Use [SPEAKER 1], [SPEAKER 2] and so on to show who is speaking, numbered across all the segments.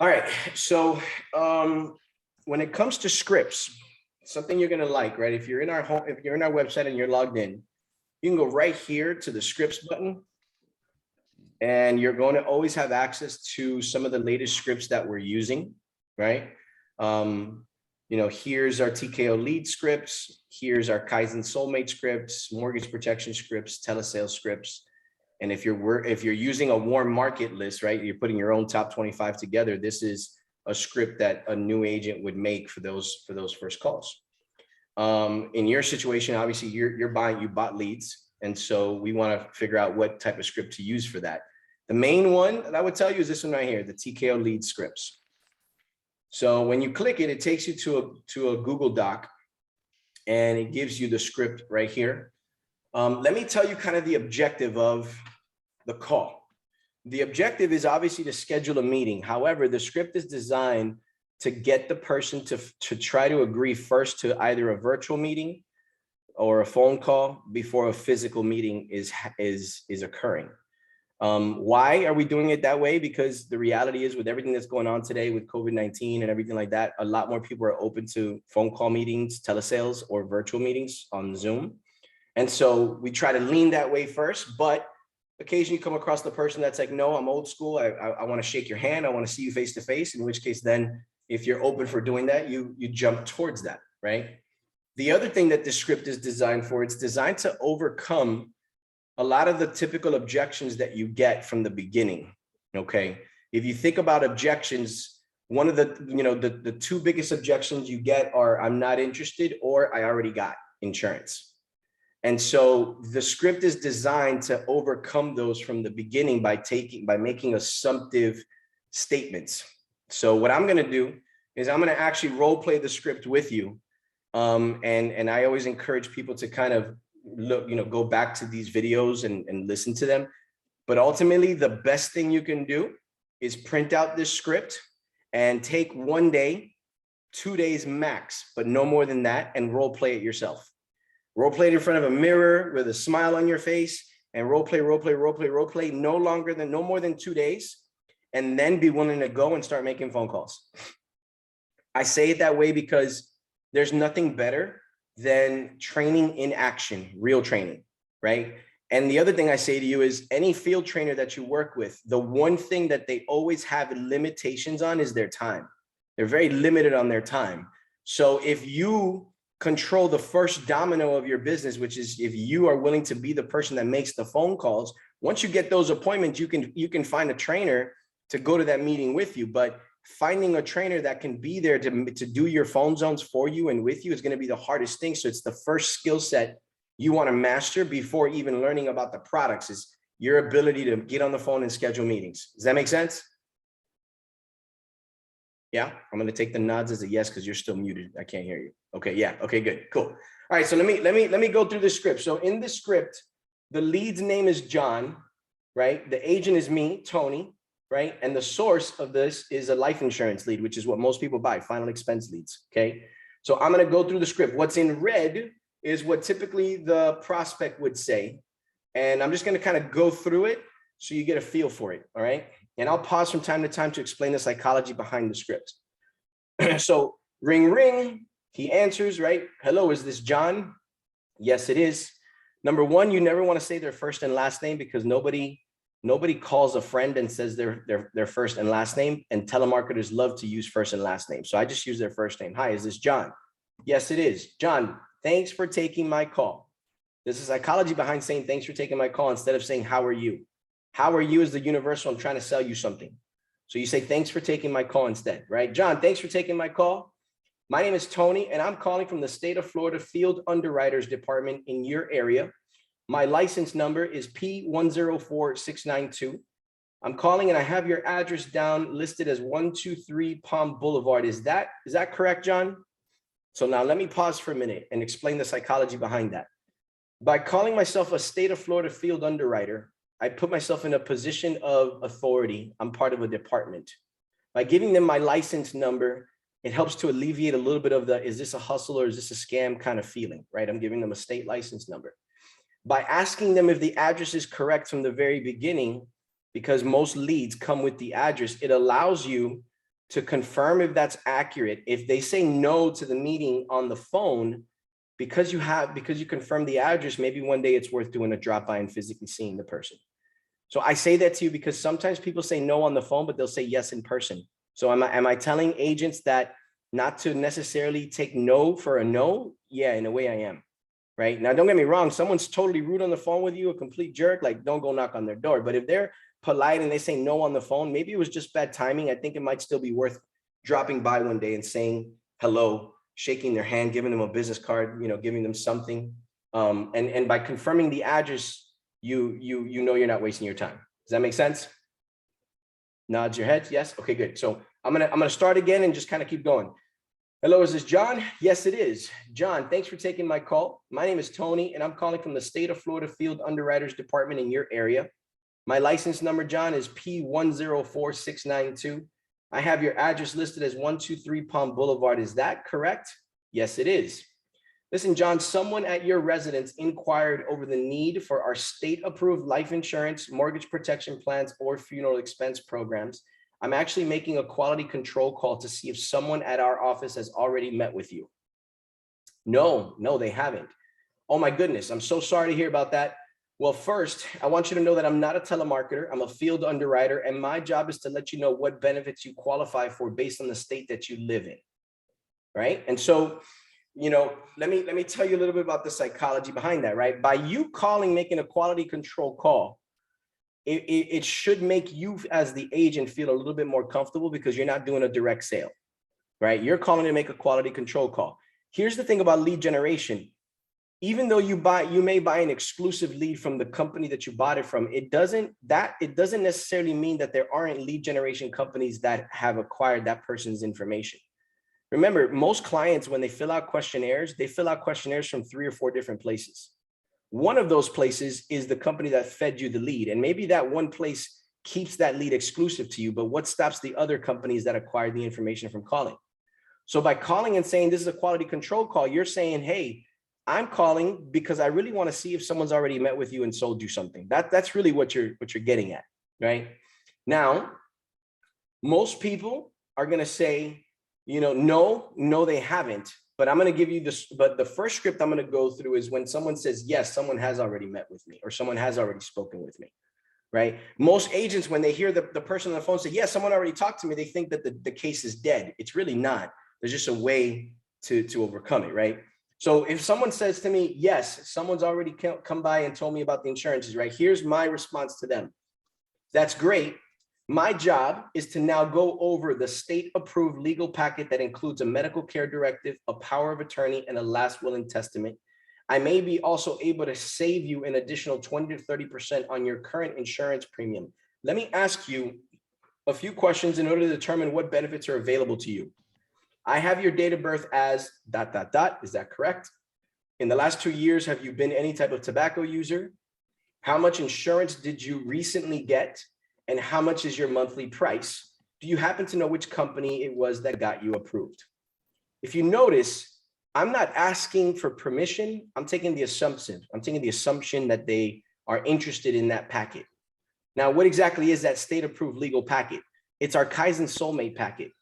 [SPEAKER 1] All right. So when it comes to scripts, something you're gonna like, right? If you're in our home, if you're in our website and you're logged in, you can go right here to the scripts button, and you're going to always have access to some of the latest scripts that we're using, right? Here's our TKO lead scripts, here's our Kaizen Soulmate scripts, mortgage protection scripts, telesales scripts. And if you're using a warm market list, right, you're putting your own top 25 together, this is a script that a new agent would make for those first calls. In your situation, obviously you bought leads. And so we want to figure out what type of script to use for that. The main one that I would tell you is this one right here, the TKO lead scripts. So when you click it, it takes you to a Google Doc, and it gives you the script right here. Let me tell you kind of the objective of the call. The objective is obviously to schedule a meeting. However, the script is designed to get the person to try to agree first to either a virtual meeting or a phone call before a physical meeting is occurring. Why are we doing it that way? Because the reality is, with everything that's going on today with COVID-19 and everything like that, a lot more people are open to phone call meetings, telesales, or virtual meetings on Zoom. And so we try to lean that way first, but occasionally you come across the person that's like, no, I'm old school. I want to shake your hand. I want to see you face to face, in which case then if you're open for doing that, you jump towards that, right? The other thing that this script is designed for, it's designed to overcome a lot of the typical objections that you get from the beginning, okay? If you think about objections, one of the two biggest objections you get are, I'm not interested, or I already got insurance. And so the script is designed to overcome those from the beginning by making assumptive statements. So what I'm going to do is I'm going to actually role play the script with you. And I always encourage people to kind of go back to these videos and listen to them. But ultimately, the best thing you can do is print out this script and take 1 day, 2 days max, but no more than that, and role play it yourself. Role play it in front of a mirror with a smile on your face, and role play no more than 2 days, and then be willing to go and start making phone calls. I say it that way because there's nothing better than training in action, real training, right? And the other thing I say to you is, any field trainer that you work with, the one thing that they always have limitations on is their time. They're very limited on their time. So if you control the first domino of your business, which is if you are willing to be the person that makes the phone calls, once you get those appointments, you can find a trainer to go to that meeting with you. But finding a trainer that can be there to do your phone zones for you and with you is going to be the hardest thing. So it's the first skill set you want to master before even learning about the products, is your ability to get on the phone and schedule meetings. Does that make sense? Yeah, I'm going to take the nods as a yes, because you're still muted. I can't hear you. Okay, yeah, okay, good, cool. All right, so let me go through the script. So in the script, the lead's name is John, right? The agent is me, Tony, right? And the source of this is a life insurance lead, which is what most people buy, final expense leads, okay? So I'm going to go through the script. What's in red is what typically the prospect would say. And I'm just going to kind of go through it so you get a feel for it, all right? And I'll pause from time to time to explain the psychology behind the script. So ring, ring, he answers, right? Hello, is this John? Yes, it is. Number one, you never want to say their first and last name, because nobody calls a friend and says their first and last name, and telemarketers love to use first and last name. So I just use their first name. Hi, is this John? Yes, it is. John, thanks for taking my call. There's a psychology behind saying thanks for taking my call instead of saying how are you. How are you is the universal, I'm trying to sell you something. So you say thanks for taking my call instead, right? John, thanks for taking my call. My name is Tony, and I'm calling from the state of Florida Field Underwriters Department in your area. My license number is P104692. I'm calling and I have your address down listed as 123 Palm Boulevard. Is that correct, John? So now let me pause for a minute and explain the psychology behind that. By calling myself a state of Florida field underwriter, I put myself in a position of authority. I'm part of a department. By giving them my license number, it helps to alleviate a little bit of the, is this a hustle or is this a scam kind of feeling, right? I'm giving them a state license number. By asking them if the address is correct from the very beginning, because most leads come with the address, it allows you to confirm if that's accurate. If they say no to the meeting on the phone, because you confirm the address, maybe one day it's worth doing a drop by and physically seeing the person. So I say that to you because sometimes people say no on the phone, but they'll say yes in person. So am I telling agents that not to necessarily take no for a no? Yeah, in a way I am. Right now, don't get me wrong. Someone's totally rude on the phone with you, a complete jerk, like don't go knock on their door. But if they're polite and they say no on the phone, maybe it was just bad timing. I think it might still be worth dropping by one day and saying hello, shaking their hand, giving them a business card, giving them something. And by confirming the address, you know you're not wasting your time. Does that make sense? Nods your head. Yes. Okay, good. So I'm gonna start again and just kind of keep going. Hello, is this John? Yes, it is. John, thanks for taking my call. My name is Tony, and I'm calling from the state of Florida Field Underwriters Department in your area. My license number, John, is P104692. I have your address listed as 123 Palm Boulevard. Is that correct? Yes, it is. Listen, John, someone at your residence inquired over the need for our state-approved life insurance, mortgage protection plans, or funeral expense programs. I'm actually making a quality control call to see if someone at our office has already met with you. No, they haven't. Oh my goodness, I'm so sorry to hear about that. Well, first, I want you to know that I'm not a telemarketer. I'm a field underwriter, and my job is to let you know what benefits you qualify for based on the state that you live in, right? And so, let me tell you a little bit about the psychology behind that, right? By you calling, making a quality control call, it should make you as the agent feel a little bit more comfortable because you're not doing a direct sale, right? You're calling to make a quality control call. Here's the thing about lead generation. Even though you may buy an exclusive lead from the company that you bought it from, it doesn't necessarily mean that there aren't lead generation companies that have acquired that person's information. Remember, most clients, when they fill out questionnaires, they fill out questionnaires from 3 or 4 different places. One of those places is the company that fed you the lead. And maybe that one place keeps that lead exclusive to you, but what stops the other companies that acquired the information from calling? So by calling and saying this is a quality control call, you're saying, hey, I'm calling because I really want to see if someone's already met with you and sold you something. That's really what you're getting at, right? Now, most people are going to say, no, they haven't. But I'm going to give you this. But the first script I'm going to go through is when someone says, yes, someone has already met with me or someone has already spoken with me, right? Most agents, when they hear the person on the phone say, yes, someone already talked to me, they think that the case is dead. It's really not. There's just a way to overcome it, right? So if someone says to me, yes, someone's already come by and told me about the insurances, right? Here's my response to them. That's great. My job is to now go over the state-approved legal packet that includes a medical care directive, a power of attorney, and a last will and testament. I may be also able to save you an additional 20 to 30% on your current insurance premium. Let me ask you a few questions in order to determine what benefits are available to you. I have your date of birth as ... Is that correct? In the last 2 years, have you been any type of tobacco user? How much insurance did you recently get? And how much is your monthly price? Do you happen to know which company it was that got you approved? If you notice, I'm not asking for permission. I'm taking the assumption that they are interested in that packet. Now, what exactly is that state-approved legal packet? It's our Kaizen Soulmate packet.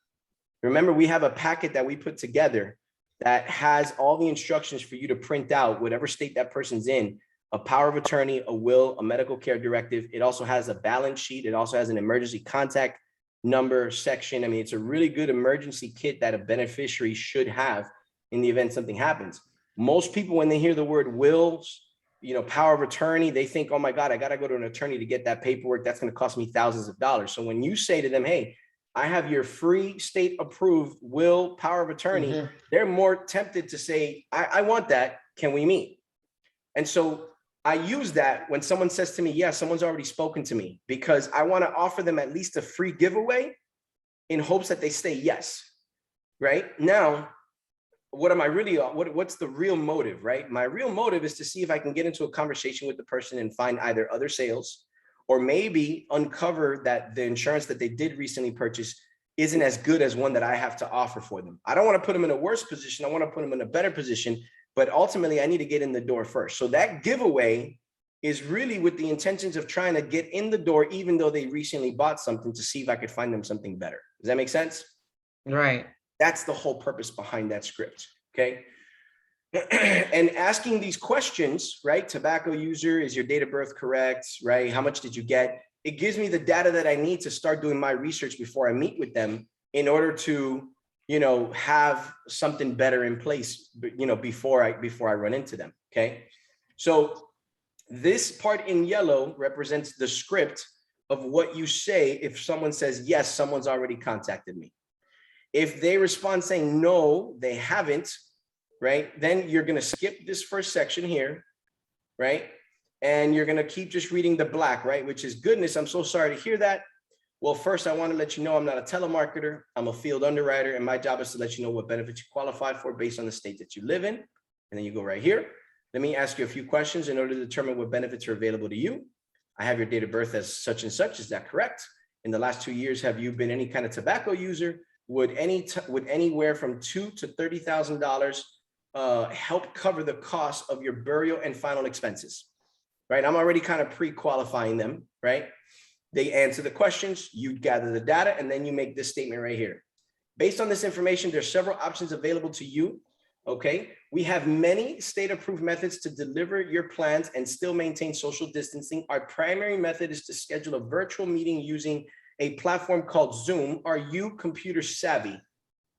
[SPEAKER 1] Remember, we have a packet that we put together that has all the instructions for you to print out, whatever state that person's in, a power of attorney, a will, a medical care directive. It also has a balance sheet. It also has an emergency contact number section. I mean, it's a really good emergency kit that a beneficiary should have in the event something happens. Most people, when they hear the word wills, power of attorney, they think, oh my God, I got to go to an attorney to get that paperwork. That's going to cost me thousands of dollars. So when you say to them, hey, I have your free state approved will, power of attorney, they're more tempted to say, I want that. Can we meet? And so I use that when someone says to me, yeah, someone's already spoken to me, because I want to offer them at least a free giveaway in hopes that they say yes, right? Now, what's the real motive, right? My real motive is to see if I can get into a conversation with the person and find either other sales or maybe uncover that the insurance that they did recently purchase isn't as good as one that I have to offer for them. I don't want to put them in a worse position. I want to put them in a better position. But ultimately, I need to get in the door first. So that giveaway is really with the intentions of trying to get in the door, even though they recently bought something, to see if I could find them something better. Does that make sense?
[SPEAKER 2] Right.
[SPEAKER 1] That's the whole purpose behind that script, okay? And asking these questions, right? Tobacco user, is your date of birth correct, right? How much did you get? It gives me the data that I need to start doing my research before I meet with them in order to, have something better in place, before I run into them, okay? So this part in yellow represents the script of what you say if someone says, yes, someone's already contacted me. If they respond saying, no, they haven't, right? Then you're going to skip this first section here, right? And you're going to keep just reading the black, right? Which is, goodness, I'm so sorry to hear that. Well, first, I want to let you know I'm not a telemarketer. I'm a field underwriter, and my job is to let you know what benefits you qualify for based on the state that you live in. And then you go right here. Let me ask you a few questions in order to determine what benefits are available to you. I have your date of birth as such and such. Is that correct? In the last 2 years, have you been any kind of tobacco user? Would anywhere from $2,000 to $30,000 help cover the cost of your burial and final expenses? Right? I'm already kind of pre-qualifying them, right? They answer the questions, you gather the data, and then you make this statement right here. Based on this information, there's several options available to you. Okay, we have many state-approved methods to deliver your plans and still maintain social distancing. Our primary method is to schedule a virtual meeting using a platform called Zoom. Are you computer savvy?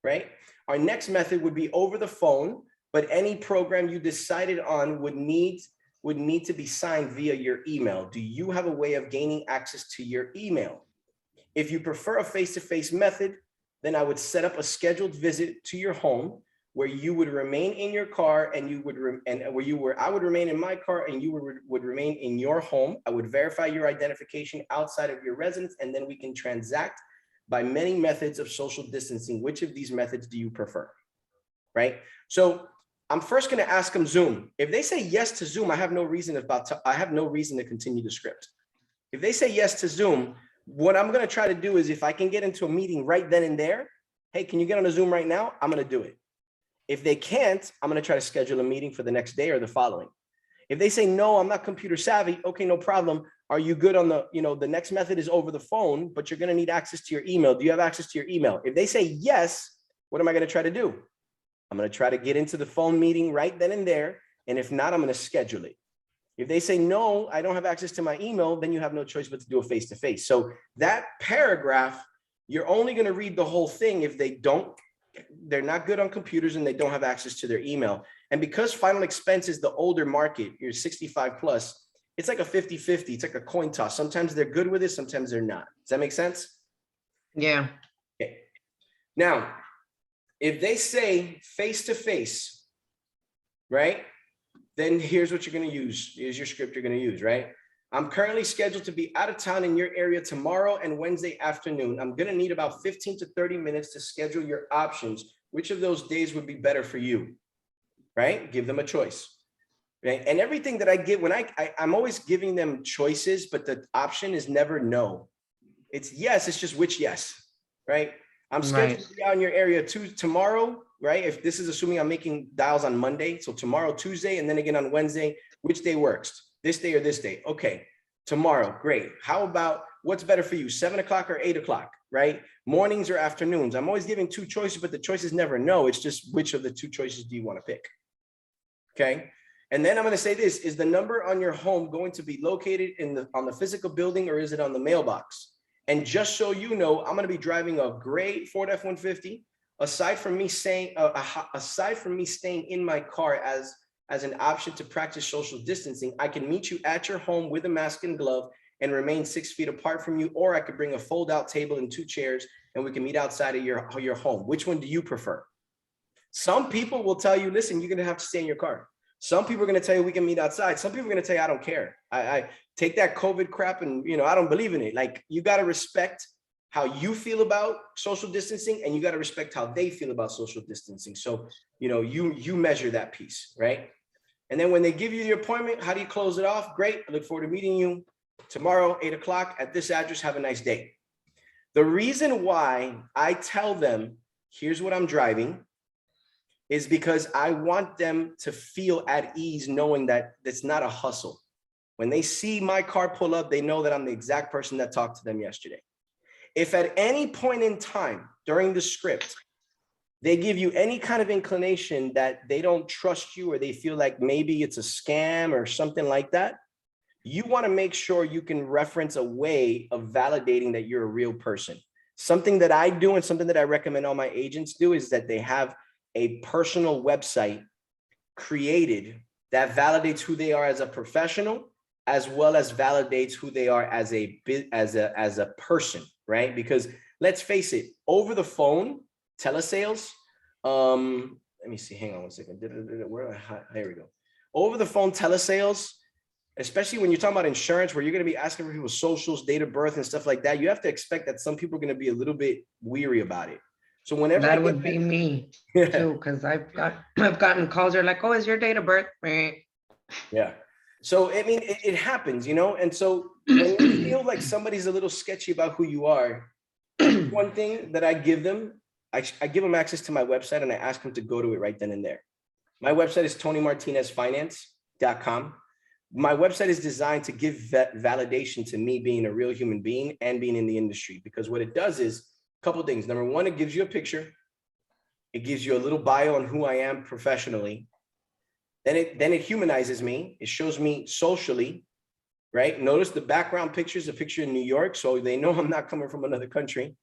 [SPEAKER 1] Right? Our next method would be over the phone, but any program you decided on would need to be signed via your email. Do you have a way of gaining access to your email? If you prefer a face-to-face method, then I would set up a scheduled visit to your home where you would remain in your car and I would remain in my car and you would remain in your home. I would verify your identification outside of your residence, and then we can transact by many methods of social distancing. Which of these methods do you prefer? Right? So I'm first going to ask them Zoom. If they say yes to Zoom, I have no reason to continue the script. If they say yes to Zoom, what I'm going to try to do is, if I can get into a meeting right then and there, hey, can you get on a Zoom right now? I'm going to do it. If they can't, I'm going to try to schedule a meeting for the next day or the following. If they say, no, I'm not computer savvy, okay, no problem. Are you good on the next method is over the phone, but you're going to need access to your email. Do you have access to your email? If they say yes, what am I going to try to do? I'm going to try to get into the phone meeting right then and there. And if not, I'm going to schedule it. If they say, no, I don't have access to my email, then you have no choice but to do a face-to-face. So that paragraph, you're only going to read the whole thing if they're not good on computers and they don't have access to their email. And because final expense is the older market, you're 65 plus, it's like a 50-50. It's like a coin toss. Sometimes they're good with it, sometimes they're not. Does that make sense?
[SPEAKER 2] Yeah.
[SPEAKER 1] Okay. Now, if they say face-to-face, right? Then here's what you're going to use. Here's your script you're going to use, right? I'm currently scheduled to be out of town in your area tomorrow and Wednesday afternoon. I'm going to need about 15 to 30 minutes to schedule your options. Which of those days would be better for you? Right? Give them a choice. Right? And everything that I give, I'm always giving them choices, but the option is never no. It's yes, it's just which yes, right? I'm scheduled to be out in your area tomorrow, right? If this is assuming I'm making dials on Monday, so tomorrow, Tuesday, and then again on Wednesday, which day works? This day or this day? Okay, tomorrow, great. How about what's better for you, 7 o'clock or 8 o'clock, right? Mornings or afternoons? I'm always giving two choices, but the choice is never no. It's just which of the two choices do you want to pick? Okay. And then I'm going to say this, is the number on your home going to be located on the physical building, or is it on the mailbox? And just so you know, I'm going to be driving a gray Ford F-150. Aside from me staying in my car as an option to practice social distancing, I can meet you at your home with a mask and glove and remain 6 feet apart from you, or I could bring a fold-out table and 2 chairs and we can meet outside of your home. Which one do you prefer? Some people will tell you, listen, you're going to have to stay in your car. Some people are going to tell you we can meet outside. Some people are going to tell you, I don't care. I take that COVID crap and, I don't believe in it. Like, you got to respect how you feel about social distancing, and you got to respect how they feel about social distancing. So, you measure that piece, right? And then when they give you the appointment, how do you close it off? Great. I look forward to meeting you tomorrow, 8 o'clock at this address. Have a nice day. The reason why I tell them, here's what I'm driving, is because I want them to feel at ease knowing that it's not a hustle. When they see my car pull up, they know that I'm the exact person that talked to them yesterday. If at any point in time during the script, they give you any kind of inclination that they don't trust you or they feel like maybe it's a scam or something like that, you want to make sure you can reference a way of validating that you're a real person. Something that I do and something that I recommend all my agents do is that they have a personal website created that validates who they are as a professional, as well as validates who they are as a person, right? Because let's face it, over the phone, telesales, let me see, hang on one second. There we go. Over the phone telesales, especially when you're talking about insurance, where you're going to be asking for people's socials, date of birth and stuff like that, you have to expect that some people are going to be a little bit weary about it. So whenever
[SPEAKER 2] that would be me too, because I've gotten calls. They're like, "Oh, is your date of birth?"
[SPEAKER 1] Yeah. So I mean, it happens, you know. And so when you feel like somebody's a little sketchy about who you are, one thing that I give them, I give them access to my website and I ask them to go to it right then and there. My website is TonyMartinezFinance.com. My website is designed to give validation to me being a real human being and being in the industry, because what it does is a couple of things. Number one, it gives you a picture. It gives you a little bio on who I am professionally. Then it humanizes me. It shows me socially, right? Notice the background picture is a picture in New York, so they know I'm not coming from another country.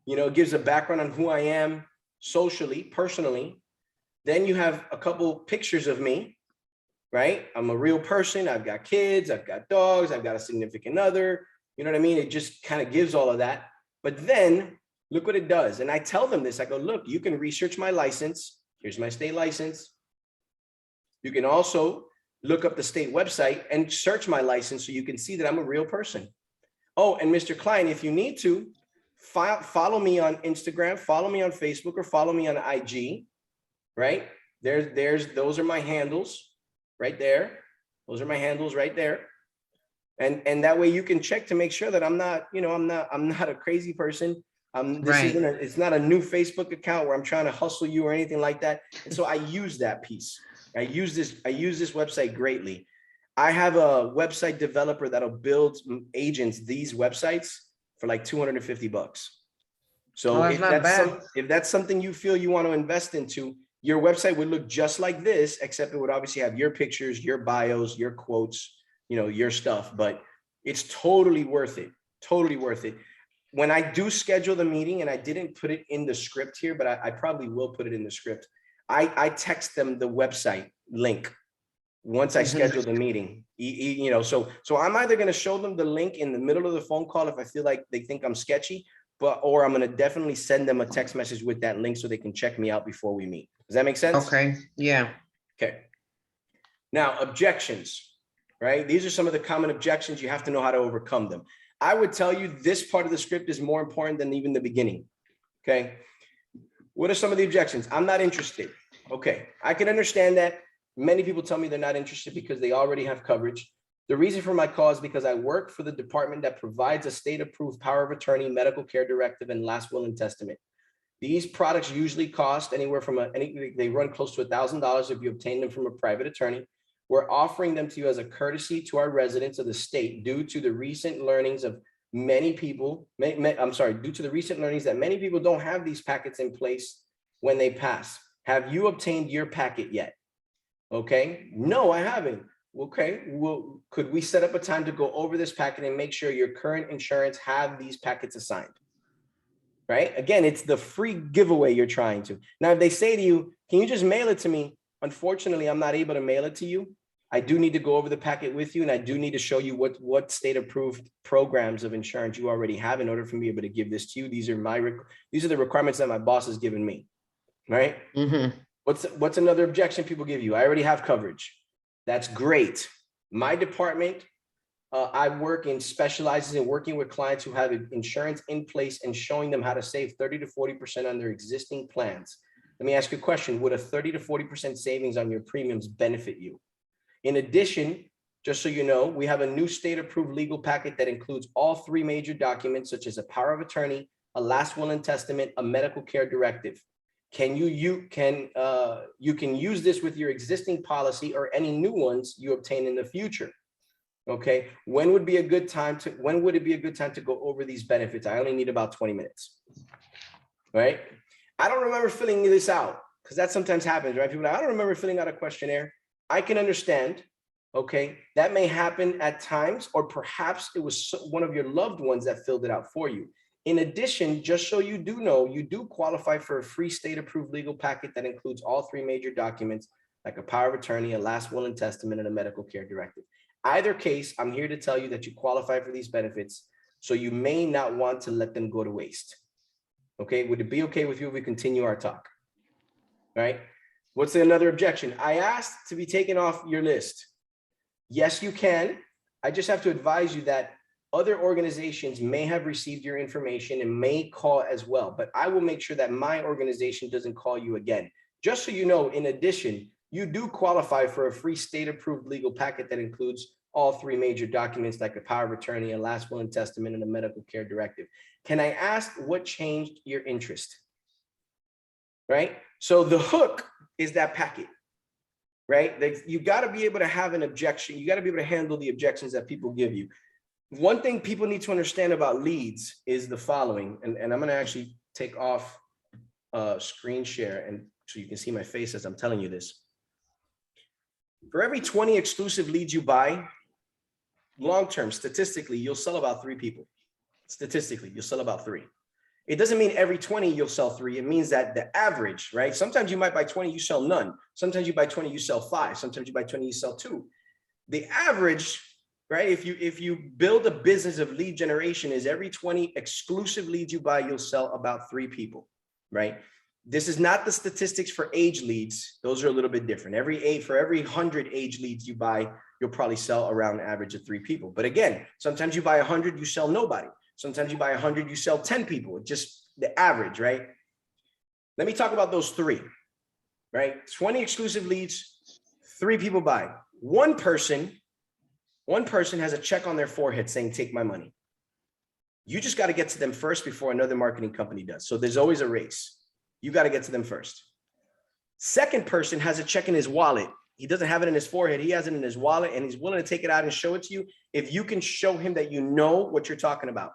[SPEAKER 1] You know, it gives a background on who I am socially, personally. Then you have a couple pictures of me, right? I'm a real person. I've got kids, I've got dogs, I've got a significant other. You know what I mean? It just kind of gives all of that. But then look what it does. And I tell them this, I go, look, you can research my license. Here's my state license. You can also look up the state website and search my license so you can see that I'm a real person. Oh, and Mr. Klein, if you need to, follow me on Instagram, follow me on Facebook, or follow me on IG, right? Those are my handles right there. Those are my handles right there. And that way you can check to make sure that I'm not, you know, I'm not a crazy person. It's not a new Facebook account where I'm trying to hustle you or anything like that. And so I use that piece. I use this website greatly. I have a website developer that'll build agents these websites for like $250. So if that's something you feel you want to invest into, your website would look just like this, except it would obviously have your pictures, your bios, your quotes, you know, your stuff, but it's totally worth it. Totally worth it. When I do schedule the meeting, and I didn't put it in the script here, but I probably will put it in the script. I text them the website link once I schedule the meeting, you know, so I'm either going to show them the link in the middle of the phone call if I feel like they think I'm sketchy, or I'm going to definitely send them a text message with that link so they can check me out before we meet. Does that make sense?
[SPEAKER 2] Okay. Yeah.
[SPEAKER 1] Okay. Now, objections, right? These are some of the common objections. You have to know how to overcome them. I would tell you this part of the script is more important than even the beginning. Okay. What are some of the objections? I'm not interested. Okay. I can understand that. Many people tell me they're not interested because they already have coverage. The reason for my call is because I work for the department that provides a state-approved power of attorney, medical care directive, and last will and testament. These products usually cost anywhere from they run close to $1,000 if you obtain them from a private attorney. We're offering them to you as a courtesy to our residents of the state due to the recent learnings of many people. Due to the recent learnings that many people don't have these packets in place when they pass. Have you obtained your packet yet? Okay, no, I haven't. Okay, well, could we set up a time to go over this packet and make sure your current insurance have these packets assigned? Right? Again, it's the free giveaway you're trying to. Now, if they say to you, can you just mail it to me? Unfortunately, I'm not able to mail it to you. I do need to go over the packet with you, and I do need to show you what state-approved programs of insurance you already have in order for me to be able to give this to you. These are the requirements that my boss has given me. Right? Mm-hmm. What's another objection people give you? I already have coverage. That's great. My department, I work in specializes in working with clients who have insurance in place and showing them how to save 30 to 40% on their existing plans. Let me ask you a question. Would a 30 to 40% savings on your premiums benefit you? In addition, just so you know, we have a new state-approved legal packet that includes all three major documents, such as a power of attorney, a last will and testament, a medical care directive. You can use this with your existing policy or any new ones you obtain in the future. Okay, when would be a good time to, when would it be a good time to go over these benefits? I only need about 20 minutes. Right? I don't remember filling this out because that sometimes happens, right? People are like, I don't remember filling out a questionnaire. I can understand. Okay, that may happen at times, or perhaps it was one of your loved ones that filled it out for you. In addition, just so you do know, you do qualify for a free state-approved legal packet that includes all three major documents, like a power of attorney, a last will and testament, and a medical care directive. Either case, I'm here to tell you that you qualify for these benefits, so you may not want to let them go to waste. Okay, would it be okay with you if we continue our talk? All right, what's another objection? I asked to be taken off your list. Yes, you can. I just have to advise you that other organizations may have received your information and may call as well, but I will make sure that my organization doesn't call you again. Just so you know, in addition, you do qualify for a free state-approved legal packet that includes all three major documents like a power of attorney, a last will and testament, and a medical care directive. Can I ask what changed your interest? Right? So the hook is that packet. Right? You got to be able to have an objection. You got to be able to handle the objections that people give you. One thing people need to understand about leads is the following, and I'm going to actually take off screen share, and so you can see my face as I'm telling you this. For every 20 exclusive leads you buy, long-term, statistically, you'll sell about 3 people. Statistically, you'll sell about 3. It doesn't mean every 20 you'll sell 3. It means that the average, right? Sometimes you might buy 20, you sell none. Sometimes you buy 20, you sell 5. Sometimes you buy 20, you sell 2. The average, right? If you build a business of lead generation, is every 20 exclusive leads you buy, you'll sell about 3 people, right? This is not the statistics for age leads. Those are a little bit different. For every 100 age leads you buy, you'll probably sell around an average of 3 people. But again, sometimes you buy 100, you sell nobody. Sometimes you buy 100, you sell 10 people. It's just the average, right? Let me talk about those 3, right? 20 exclusive leads, 3 people buy. One person has a check on their forehead saying, take my money. You just got to get to them first before another marketing company does. So there's always a race. You got to get to them first. Second person has a check in his wallet. He doesn't have it in his forehead. He has it in his wallet, and he's willing to take it out and show it to you if you can show him that you know what you're talking about.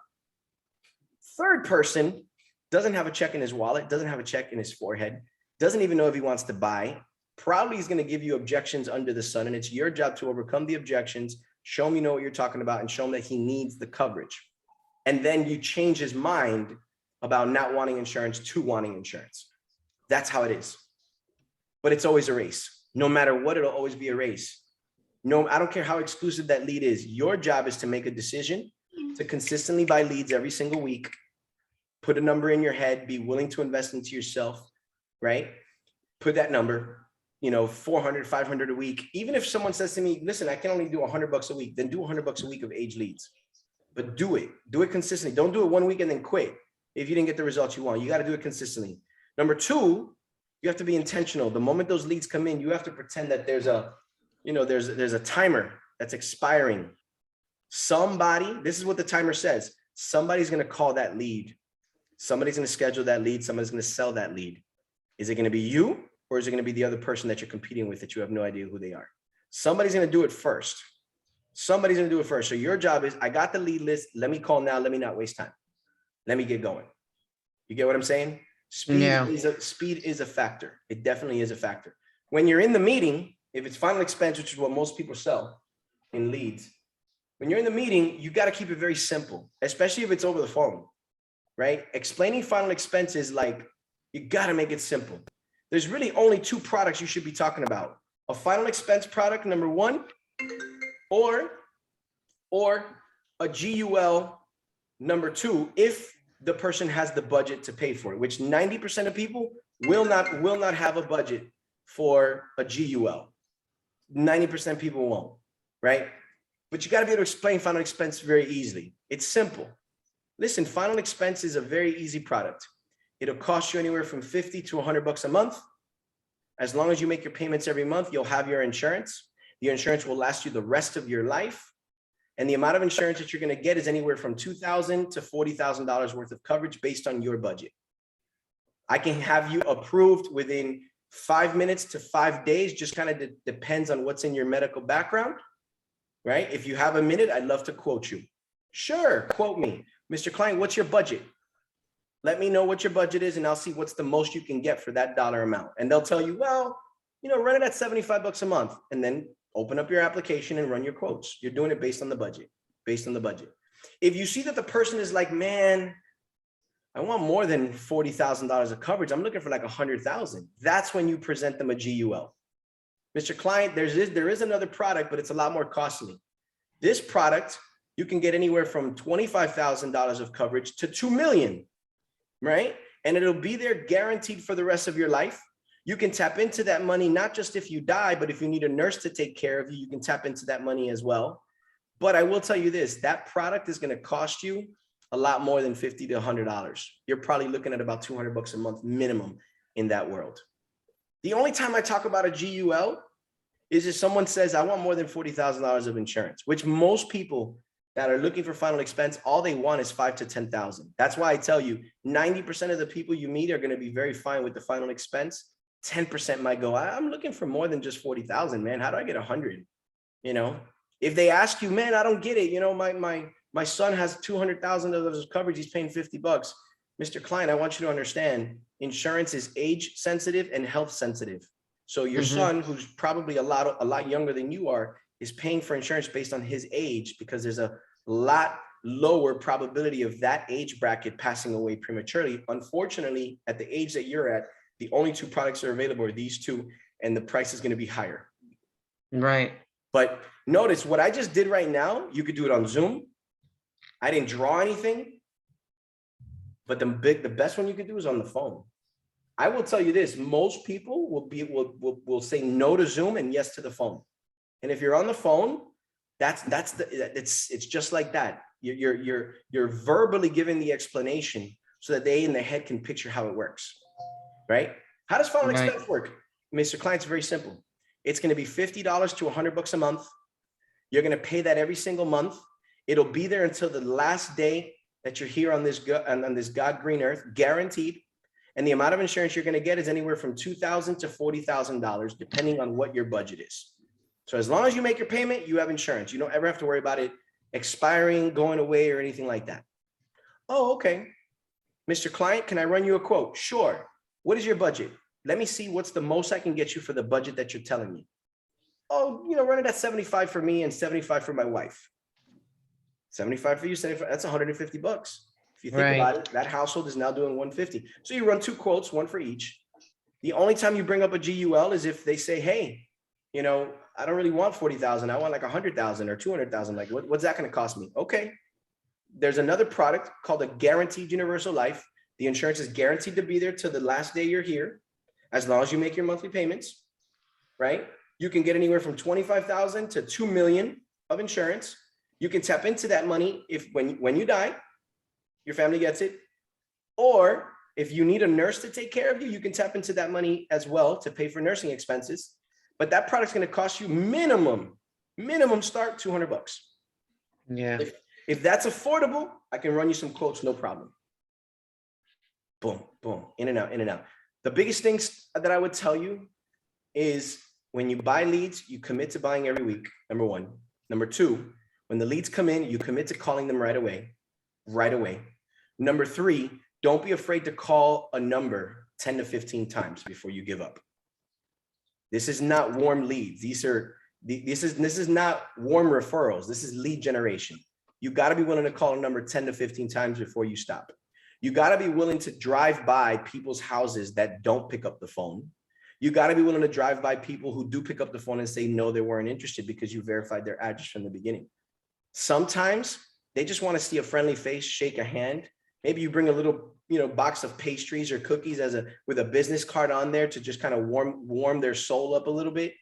[SPEAKER 1] Third person doesn't have a check in his wallet, doesn't have a check in his forehead, doesn't even know if he wants to buy. Probably is going to give you objections under the sun, and it's your job to overcome the objections, show him you know what you're talking about, and show him that he needs the coverage. And then you change his mind about not wanting insurance to wanting insurance. That's how it is. But it's always a race. No matter what, it'll always be a race. No, I don't care how exclusive that lead is. Your job is to make a decision to consistently buy leads every single week. Put a number in your head, be willing to invest into yourself, right? Put that number, 400, 500 a week. Even if someone says to me, listen, I can only do $100 a week, then do $100 a week of age leads. But do it consistently. Don't do it 1 week and then quit if you didn't get the results you want. You got to do it consistently. Number 2, you have to be intentional. The moment those leads come in, you have to pretend that there's a timer that's expiring. This is what the timer says. Somebody's going to call that lead. Somebody's going to schedule that lead. Somebody's going to sell that lead. Is it going to be you, or is it going to be the other person that you're competing with that you have no idea who they are? Somebody's going to do it first. So your job is, I got the lead list. Let me call now. Let me not waste time. Let me get going. You get what I'm saying? Speed is a factor. It definitely is a factor. When you're in the meeting, if it's final expense, which is what most people sell in leads, when you're in the meeting, you got to keep it very simple, especially if it's over the phone, right? Explaining final expenses, like, you got to make it simple. There's really only 2 products you should be talking about: a final expense product, number 1, or a GUL, number 2, if the person has the budget to pay for it, which 90% of people will not have a budget for a GUL. 90% of people won't, right? But you got to be able to explain final expense very easily. It's simple. Listen, final expense is a very easy product. It'll cost you anywhere from $50 to $100 a month. As long as you make your payments every month, you'll have your insurance. Your insurance will last you the rest of your life. And the amount of insurance that you're going to get is anywhere from $2,000 to $40,000 worth of coverage based on your budget. I can have you approved within 5 minutes to 5 days, just kind of depends on what's in your medical background, right? If you have a minute, I'd love to quote you. Sure, quote me. Mr. Client, what's your budget? Let me know what your budget is and I'll see what's the most you can get for that dollar amount. And they'll tell you, well, run it at 75 bucks a month and then open up your application and run your quotes. You're doing it based on the budget, If you see that the person is like, man, I want more than $40,000 of coverage. I'm looking for like 100,000. That's when you present them a GUL. Mr. Client, there is another product, but it's a lot more costly. This product, you can get anywhere from $25,000 of coverage to $2 million, right? And it'll be there guaranteed for the rest of your life. You can tap into that money, not just if you die, but if you need a nurse to take care of you, you can tap into that money as well. But I will tell you this, that product is going to cost you a lot more than $50 to $100. You're probably looking at about 200 bucks a month minimum in that world. The only time I talk about a GUL is if someone says, I want more than $40,000 of insurance, which most people that are looking for final expense, all they want is 5 to 10,000. That's why I tell you, 90% of the people you meet are going to be very fine with the final expense. 10% might go, I'm looking for more than just 40,000, man. How do I get 100? If they ask you, man, I don't get it. My son has 200,000 of those coverage. He's paying 50 bucks. Mr. Klein, I want you to understand insurance is age sensitive and health sensitive. So your son, who's probably a lot younger than you are, is paying for insurance based on his age because there's a lot lower probability of that age bracket passing away prematurely. Unfortunately, at the age that you're at, the only two products that are available are these two, and the price is going to be higher.
[SPEAKER 2] Right.
[SPEAKER 1] But notice what I just did right now, you could do it on Zoom. I didn't draw anything, but the best one you could do is on the phone. I will tell you this, most people will say no to Zoom and yes to the phone. And if you're on the phone, it's just like that. You're verbally giving the explanation so that they in their head can picture how it works, right? How does final expense work? Mr. Client, it's very simple. It's going to be $50 to 100 bucks a month. You're going to pay that every single month. It'll be there until the last day that you're here on this God green earth, guaranteed. And the amount of insurance you're going to get is anywhere from $2,000 to $40,000, depending on what your budget is. So as long as you make your payment, you have insurance. You don't ever have to worry about it expiring, going away, or anything like that. Oh, okay. Mr. Client, can I run you a quote? Sure. What is your budget? Let me see what's the most I can get you for the budget that you're telling me. Oh, run it at 75 for me and 75 for my wife. 75 for you, 75, that's 150 bucks. If you think about it, that household is now doing 150. So you run two quotes, one for each. The only time you bring up a GUL is if they say, hey, I don't really want 40,000. I want like 100,000 or 200,000. Like, what's that going to cost me? Okay. There's another product called a guaranteed universal life. The insurance is guaranteed to be there till the last day you're here, as long as you make your monthly payments, right? You can get anywhere from 25,000 to 2 million of insurance. You can tap into that money when you die, your family gets it. Or if you need a nurse to take care of you, you can tap into that money as well to pay for nursing expenses. But that product's going to cost you minimum start 200 bucks.
[SPEAKER 2] Yeah.
[SPEAKER 1] If that's affordable, I can run you some quotes, no problem. Boom, boom, in and out. The biggest things that I would tell you is when you buy leads, you commit to buying every week, number one. Number two, when the leads come in, you commit to calling them right away. Number three, don't be afraid to call a number 10 to 15 times before you give up. This is not warm leads. This is not warm referrals. This is lead generation. You got to be willing to call a number 10 to 15 times before you stop. You got to be willing to drive by people's houses that don't pick up the phone. You got to be willing to drive by people who do pick up the phone and say, no, they weren't interested because you verified their address from the beginning. Sometimes they just want to see a friendly face, shake a hand. Maybe you bring a little, box of pastries or cookies with a business card on there to just kind of warm their soul up a little bit.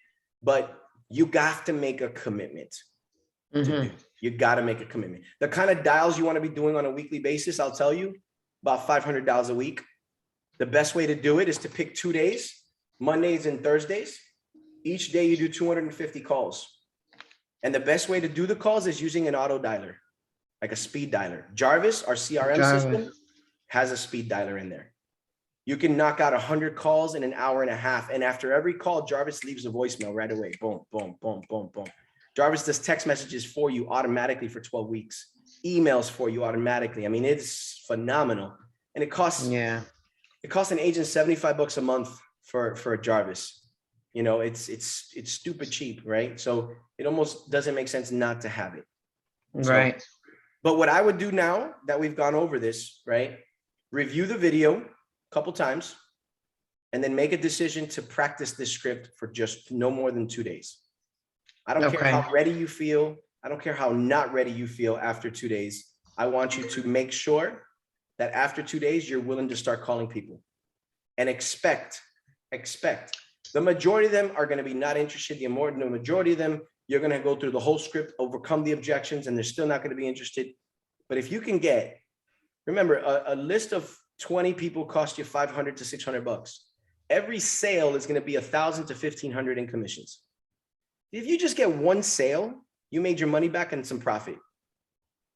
[SPEAKER 1] But you got to make a commitment. You got to make a commitment. The kind of dials you want to be doing on a weekly basis, I'll tell you, about 500 dials a week. The best way to do it is to pick 2 days, Mondays and Thursdays. Each day you do 250 calls. And the best way to do the calls is using an auto dialer, like a speed dialer. Jarvis, our CRM system, has a speed dialer in there. You can knock out 100 calls in an hour and a half. And after every call, Jarvis leaves a voicemail right away. Boom, boom, boom, boom, boom. Jarvis does text messages for you automatically for 12 weeks, emails for you automatically. I mean, it's phenomenal. And it costs an agent $75 a month for a Jarvis. You know, it's stupid cheap, right? So it almost doesn't make sense not to have it.
[SPEAKER 2] Right.
[SPEAKER 1] So, but what I would do now that we've gone over this, right? Review the video a couple times and then make a decision to practice this script for just no more than 2 days. I don't care how ready you feel. I don't care how not ready you feel after 2 days. I want you to make sure that after 2 days, you're willing to start calling people and expect. The majority of them are going to be not interested. The majority of them, you're going to go through the whole script, overcome the objections, and they're still not going to be interested. But if you can get, remember, a list of 20 people cost you $500 to $600. Every sale is going to be $1,000 to $1,500 in commissions. If you just get one sale, you made your money back and some profit.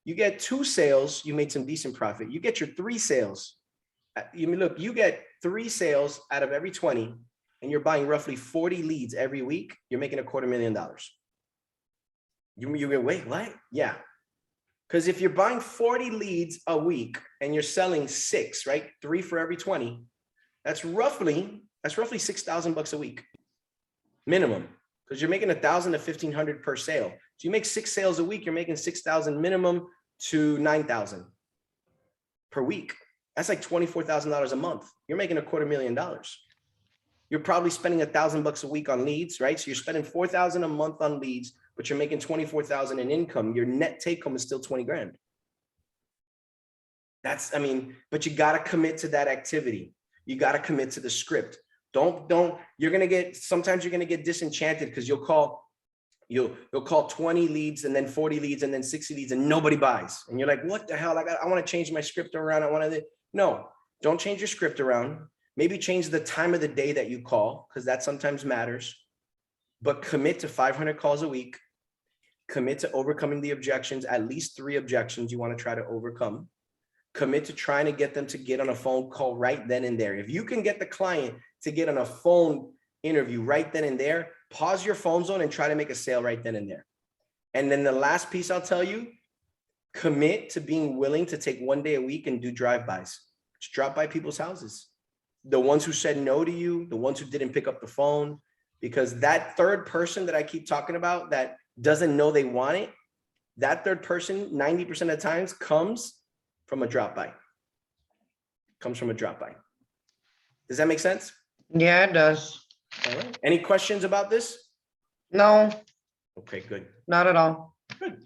[SPEAKER 1] You get 2 sales, you made some decent profit. You get your 3 sales. You get 3 sales out of every 20, and you're buying roughly 40 leads every week. You're making $250,000. You go, wait, what? Yeah. Because if you're buying 40 leads a week and you're selling 6, right? 3 for every 20, that's roughly $6,000 a week minimum. Because you're making $1,000 to $1,500 per sale. So you make 6 sales a week, you're making $6,000 minimum to $9,000 per week. That's like $24,000 a month. You're making $250,000. You're probably spending $1,000 a week on leads, right? So you're spending $4,000 a month on leads, but you're making $24,000 in income. Your net take home is still 20 grand. But you got to commit to that activity. You got to commit to the script. Sometimes you're going to get disenchanted because you'll call 20 leads and then 40 leads and then 60 leads and nobody buys. And you're like, what the hell? I want to change my script around. No, don't change your script around. Maybe change the time of the day that you call, because that sometimes matters, but commit to 500 calls a week. Commit to overcoming the objections, at least 3 objections you want to try to overcome. Commit to trying to get them to get on a phone call right then and there. If you can get the client to get on a phone interview right then and there, pause your phone zone and try to make a sale right then and there. And then the last piece I'll tell you, commit to being willing to take 1 day a week and do drive-bys. Just drop by people's houses. The ones who said no to you, the ones who didn't pick up the phone, because that third person that I keep talking about that doesn't know they want it, that third person 90% of the times comes from a drop-by. Does that make sense?
[SPEAKER 2] Yeah, it does.
[SPEAKER 1] All right. Any questions about this?
[SPEAKER 2] No,
[SPEAKER 1] Okay, good.
[SPEAKER 2] not at all.
[SPEAKER 1] Good.